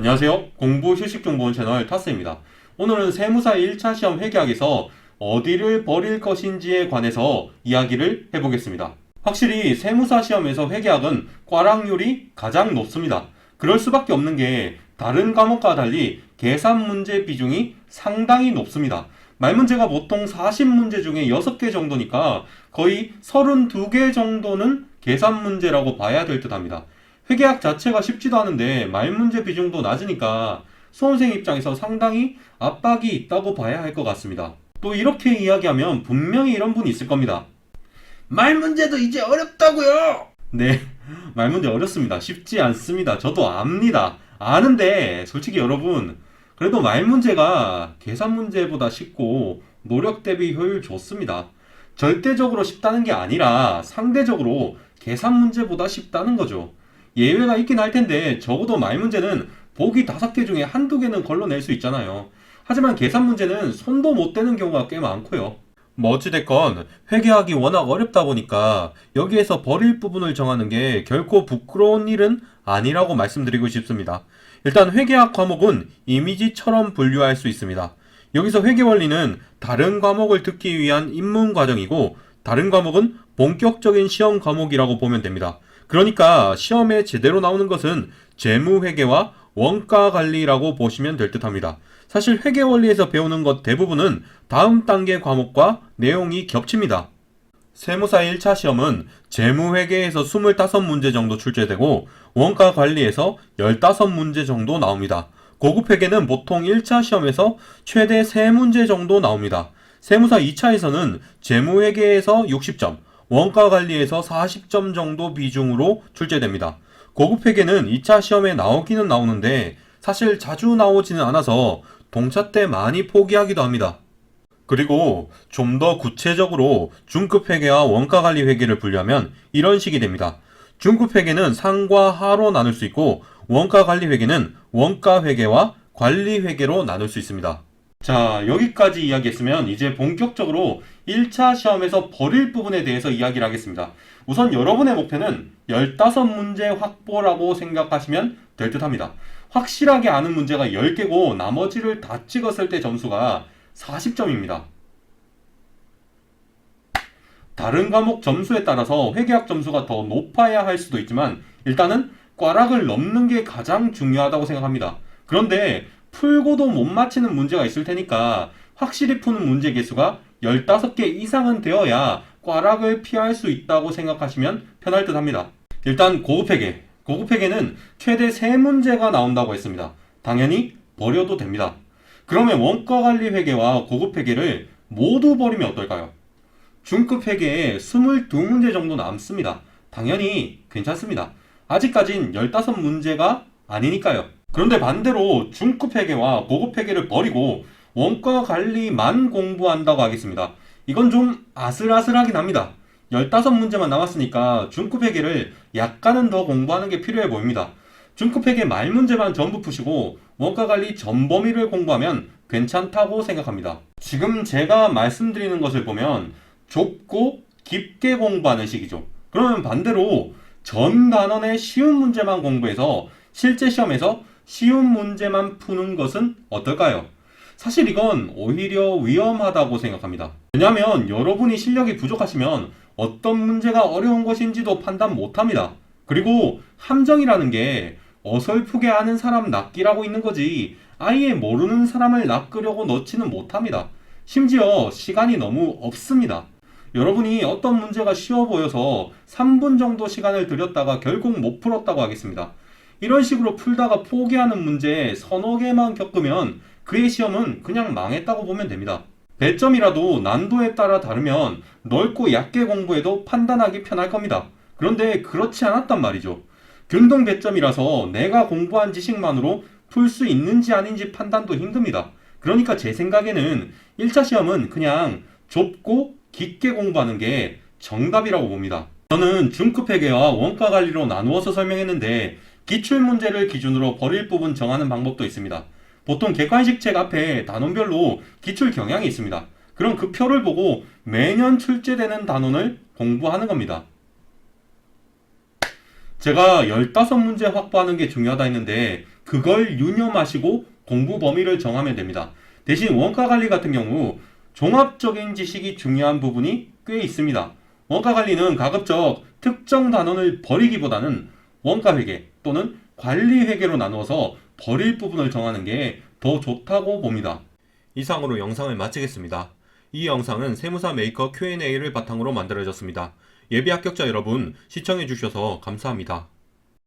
안녕하세요. 공부 휴식 정보원 채널 타스입니다. 오늘은 세무사 1차 시험 회계학에서 어디를 버릴 것인지에 관해서 이야기를 해보겠습니다. 확실히 세무사 시험에서 회계학은 꽈락률이 가장 높습니다. 그럴 수밖에 없는 게 다른 과목과 달리 계산 문제 비중이 상당히 높습니다. 말문제가 보통 40문제 중에 6개 정도니까 거의 32개 정도는 계산 문제라고 봐야 될 듯 합니다. 회계학 자체가 쉽지도 않은데 말문제 비중도 낮으니까 수험생 입장에서 상당히 압박이 있다고 봐야 할 것 같습니다. 또 이렇게 이야기하면 분명히 이런 분이 있을 겁니다. 말문제도 이제 어렵다고요? 네, 말문제 어렵습니다. 쉽지 않습니다. 저도 압니다. 아는데 솔직히 여러분, 그래도 말문제가 계산 문제보다 쉽고 노력 대비 효율 좋습니다. 절대적으로 쉽다는 게 아니라 상대적으로 계산 문제보다 쉽다는 거죠. 예외가 있긴 할 텐데 적어도 말 문제는 보기 5개 중에 한두 개는 걸러낼 수 있잖아요. 하지만 계산 문제는 손도 못 대는 경우가 꽤 많고요. 뭐 어찌됐건 회계하기 워낙 어렵다 보니까 여기에서 버릴 부분을 정하는 게 결코 부끄러운 일은 아니라고 말씀드리고 싶습니다. 일단 회계학 과목은 이미지처럼 분류할 수 있습니다. 여기서 회계 원리는 다른 과목을 듣기 위한 입문 과정이고 다른 과목은 본격적인 시험 과목이라고 보면 됩니다. 그러니까 시험에 제대로 나오는 것은 재무회계와 원가관리라고 보시면 될 듯합니다. 사실 회계 원리에서 배우는 것 대부분은 다음 단계 과목과 내용이 겹칩니다. 세무사 1차 시험은 재무회계에서 25문제 정도 출제되고 원가관리에서 15문제 정도 나옵니다. 고급회계는 보통 1차 시험에서 최대 3문제 정도 나옵니다. 세무사 2차에서는 재무회계에서 60점, 원가관리에서 40점 정도 비중으로 출제됩니다. 고급회계는 2차 시험에 나오기는 나오는데 사실 자주 나오지는 않아서 동차 때 많이 포기하기도 합니다. 그리고 좀 더 구체적으로 중급회계와 원가관리회계를 분류하면 이런 식이 됩니다. 중급회계는 상과 하로 나눌 수 있고 원가관리회계는 원가회계와 관리회계로 나눌 수 있습니다. 자, 여기까지 이야기했으면 이제 본격적으로 1차 시험에서 버릴 부분에 대해서 이야기를 하겠습니다. 우선 여러분의 목표는 15문제 확보라고 생각하시면 될 듯 합니다. 확실하게 아는 문제가 10개고 나머지를 다 찍었을 때 점수가 40점입니다. 다른 과목 점수에 따라서 회계학 점수가 더 높아야 할 수도 있지만 일단은 꽈락을 넘는 게 가장 중요하다고 생각합니다. 그런데 풀고도 못 맞히는 문제가 있을 테니까 확실히 푸는 문제 개수가 15개 이상은 되어야 꽈락을 피할 수 있다고 생각하시면 편할 듯 합니다. 일단 고급회계. 고급회계는 최대 3문제가 나온다고 했습니다. 당연히 버려도 됩니다. 그러면 원가관리회계와 고급회계를 모두 버리면 어떨까요? 중급회계에 22문제 정도 남습니다. 당연히 괜찮습니다. 아직까진 15문제가 아니니까요. 그런데 반대로 중급회계와 고급회계를 버리고 원가관리만 공부한다고 하겠습니다. 이건 좀 아슬아슬하긴 합니다. 15문제만 남았으니까 중급회계를 약간은 더 공부하는 게 필요해 보입니다. 중급회계 말문제만 전부 푸시고 원가관리 전 범위를 공부하면 괜찮다고 생각합니다. 지금 제가 말씀드리는 것을 보면 좁고 깊게 공부하는 식이죠. 그러면 반대로 전 단원의 쉬운 문제만 공부해서 실제 시험에서 쉬운 문제만 푸는 것은 어떨까요? 사실 이건 오히려 위험하다고 생각합니다. 왜냐하면 여러분이 실력이 부족하시면 어떤 문제가 어려운 것인지도 판단 못합니다. 그리고 함정이라는 게 어설프게 아는 사람 낚기라고 있는 거지 아예 모르는 사람을 낚으려고 넣지는 못합니다. 심지어 시간이 너무 없습니다. 여러분이 어떤 문제가 쉬워 보여서 3분 정도 시간을 들였다가 결국 못 풀었다고 하겠습니다. 이런 식으로 풀다가 포기하는 문제 서너 개만 겪으면 그의 시험은 그냥 망했다고 보면 됩니다. 배점이라도 난도에 따라 다르면 넓고 얕게 공부해도 판단하기 편할 겁니다. 그런데 그렇지 않았단 말이죠. 균등 배점이라서 내가 공부한 지식만으로 풀 수 있는지 아닌지 판단도 힘듭니다. 그러니까 제 생각에는 1차 시험은 그냥 좁고 깊게 공부하는 게 정답이라고 봅니다. 저는 중급회계와 원가관리로 나누어서 설명했는데 기출문제를 기준으로 버릴 부분 정하는 방법도 있습니다. 보통 객관식 책 앞에 단원별로 기출 경향이 있습니다. 그럼 그 표를 보고 매년 출제되는 단원을 공부하는 겁니다. 제가 15문제 확보하는 게 중요하다 했는데 그걸 유념하시고 공부 범위를 정하면 됩니다. 대신 원가 관리 같은 경우 종합적인 지식이 중요한 부분이 꽤 있습니다. 원가 관리는 가급적 특정 단원을 버리기보다는 원가 회계 또는 관리 회계로 나누어서 버릴 부분을 정하는 게 더 좋다고 봅니다. 이상으로 영상을 마치겠습니다. 이 영상은 세무사 메이커 Q&A를 바탕으로 만들어졌습니다. 예비 합격자 여러분, 시청해주셔서 감사합니다.